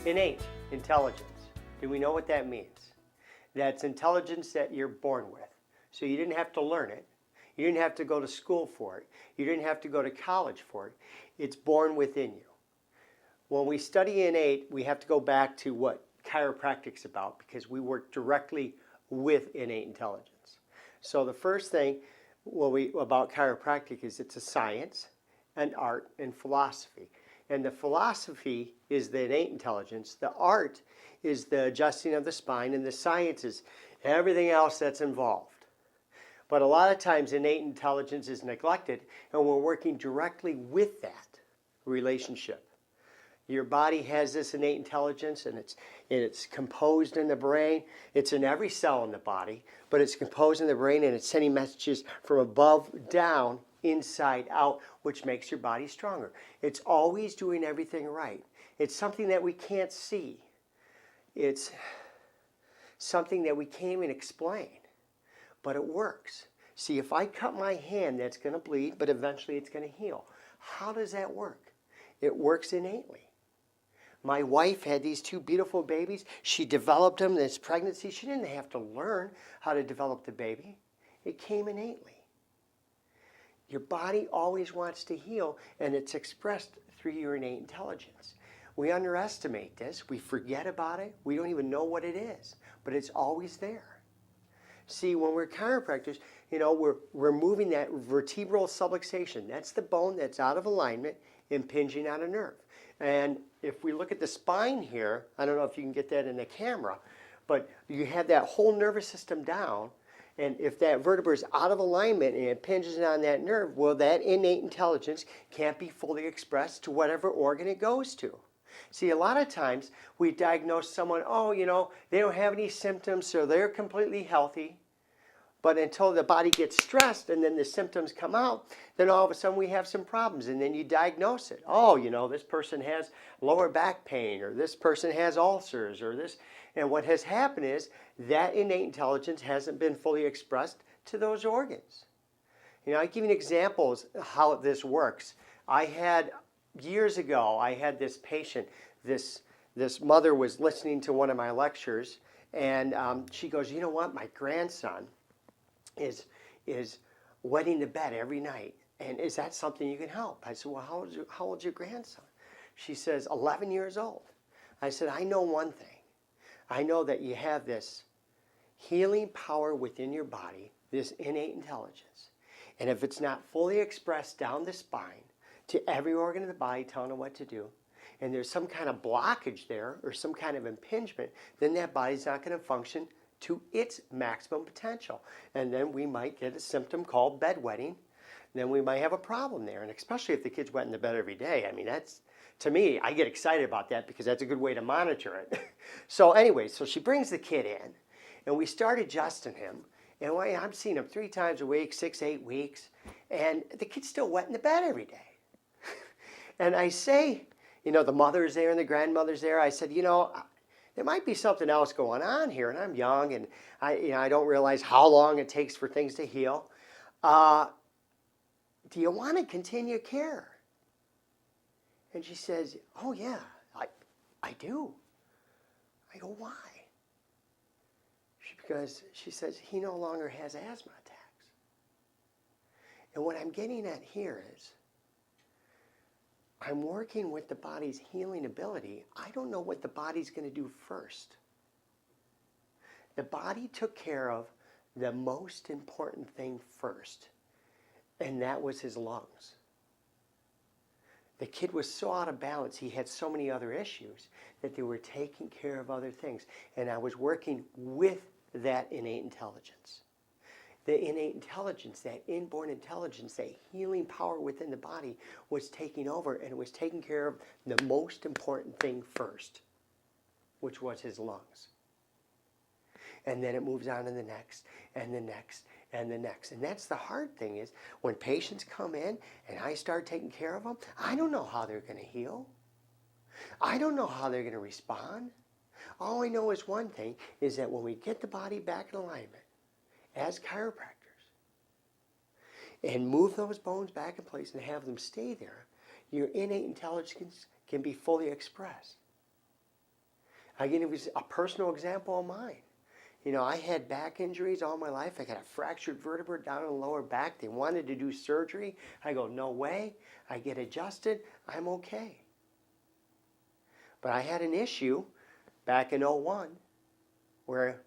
Innate intelligence. Do we know what that means? That's intelligence that you're born with. So you didn't have to learn it. You didn't have to go to school for it. You didn't have to go to college for it. It's born within you. When we study innate, we have to go back to what chiropractic's about because we work directly with innate intelligence. So the first thing about chiropractic is it's a science, an art, and philosophy. And the philosophy is the innate intelligence. The art is the adjusting of the spine, and the science is everything else that's involved. But a lot of times innate intelligence is neglected, and we're working directly with that relationship. Your body has this innate intelligence, and it's composed in the brain. It's in every cell in the body, but it's composed in the brain, and it's sending messages from above down, inside out, which makes your body stronger. It's always doing everything right. It's something that we can't see. It's something that we can't even explain, but it works. See, if I cut my hand, that's going to bleed, but eventually it's going to heal. How does that work? It works innately. My wife had these two beautiful babies. She developed them in this pregnancy. She didn't have to learn how to develop the baby. It came innately. Your body always wants to heal, and it's expressed through your innate intelligence. We underestimate this. We forget about it. We don't even know what it is, but it's always there. See, when we're chiropractors, we're removing that vertebral subluxation. That's the bone that's out of alignment, impinging on a nerve. And if we look at the spine here, I don't know if you can get that in the camera, but you have that whole nervous system down, and if that vertebra is out of alignment and it impinges on that nerve, well, that innate intelligence can't be fully expressed to whatever organ it goes to. See, a lot of times we diagnose someone, they don't have any symptoms, so they're completely healthy. But until the body gets stressed and then the symptoms come out, then all of a sudden we have some problems, and then you diagnose it. This person has lower back pain, or this person has ulcers, or this. And what has happened is that innate intelligence hasn't been fully expressed to those organs. I give you examples of how this works. Years ago, I had this patient, this mother was listening to one of my lectures, and she goes, you know what, my grandson is wetting the bed every night, and is that something you can help? I said, well, how old's your grandson? She says, 11 years old. I said, I know one thing. I know that you have this healing power within your body, this innate intelligence, and if it's not fully expressed down the spine to every organ of the body telling it what to do, and there's some kind of blockage there or some kind of impingement, then that body's not going to function to its maximum potential. And then we might get a symptom called bedwetting. Then we might have a problem there. And especially if the kid's wet in the bed every day. To me, I get excited about that because that's a good way to monitor it. So anyway, so she brings the kid in, and we start adjusting him. And I'm seeing him 3 times a week, 6-8 weeks, and the kid's still wet in the bed every day. And I say, the mother's there and the grandmother's there. I said, there might be something else going on here, and I'm young, and I don't realize how long it takes for things to heal. Do you want to continue care? And she says, oh yeah, I do. I go, why? Because she says he no longer has asthma attacks. And what I'm getting at here is, I'm working with the body's healing ability. I don't know what the body's going to do first. The body took care of the most important thing first, and that was his lungs. The kid was so out of balance, he had so many other issues that they were taking care of other things. And I was working with that innate intelligence. The innate intelligence, that inborn intelligence, that healing power within the body was taking over, and it was taking care of the most important thing first, which was his lungs. And then it moves on to the next, and the next, and the next. And that's the hard thing is when patients come in and I start taking care of them, I don't know how they're going to heal. I don't know how they're going to respond. All I know is one thing, is that when we get the body back in alignment as chiropractors and move those bones back in place and have them stay there, your innate intelligence can be fully expressed. Again, it was a personal example of mine. You know, I had back injuries all my life. I got a fractured vertebra down in the lower back. They wanted to do surgery. I go, no way. I get adjusted. I'm okay. But I had an issue back in '01 where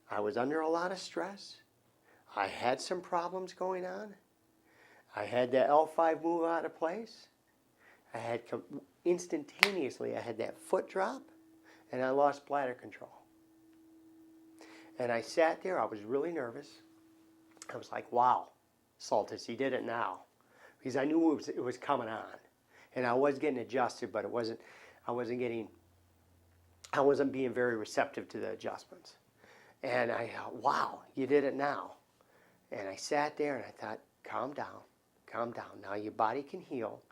I was under a lot of stress. I had some problems going on. I had that L5 move out of place. I had instantaneously, I had that foot drop, and I lost bladder control. And I sat there, I was really nervous. I was like, wow, Saltis, he did it now. Because I knew it was coming on. And I was getting adjusted, but I wasn't being very receptive to the adjustments. And I thought, wow, you did it now. And I sat there and I thought, calm down, calm down. Now your body can heal.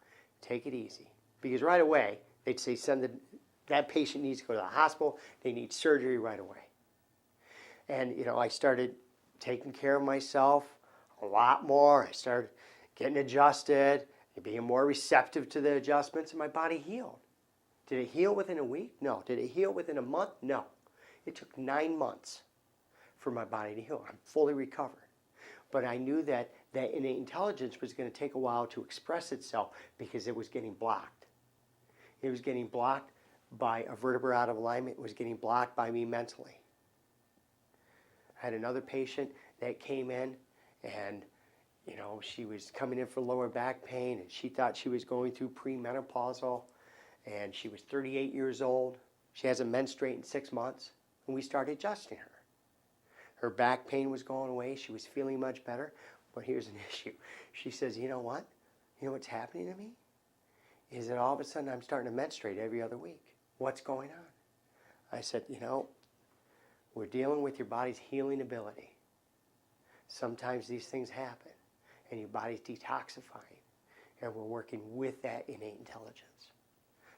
Take it easy. Because right away, they'd say that patient needs to go to the hospital. They need surgery right away. And, you know, I started taking care of myself a lot more. I started getting adjusted, being more receptive to the adjustments, and my body healed. Did it heal within a week? No. Did it heal within a month? No. It took 9 months for my body to heal. I'm fully recovered. But I knew that innate intelligence was going to take a while to express itself because it was getting blocked. It was getting blocked by a vertebra out of alignment. It was getting blocked by me mentally. I had another patient that came in and, you know, she was coming in for lower back pain and she thought she was going through premenopausal and she was 38 years old. She hasn't menstruated in 6 months and we started adjusting her. Her back pain was going away. She was feeling much better. But here's an issue. She says, you know what? You know what's happening to me? Is that all of a sudden I'm starting to menstruate every other week. What's going on? I said, you know, we're dealing with your body's healing ability. Sometimes these things happen and your body's detoxifying and we're working with that innate intelligence.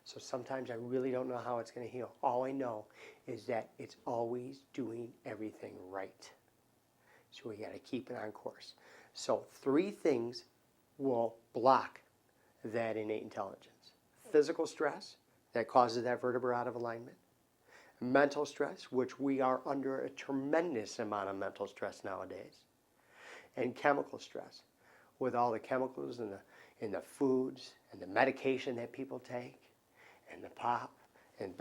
So sometimes I really don't know how it's going to heal. All I know is that it's always doing everything right. So we got to keep it on course. So 3 things will block that innate intelligence. Physical stress that causes that vertebra out of alignment. Mental stress, which we are under a tremendous amount of mental stress nowadays. And chemical stress, with all the chemicals in the foods and the medication that people take and the pop and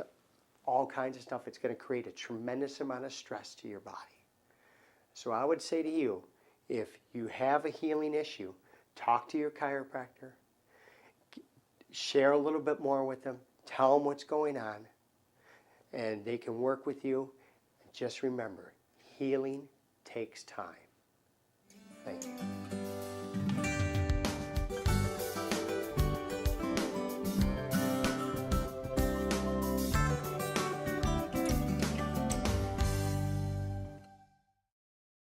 all kinds of stuff. It's going to create a tremendous amount of stress to your body. So I would say to you, if you have a healing issue, talk to your chiropractor, share a little bit more with them, tell them what's going on, and they can work with you. And just remember, healing takes time. Thank you.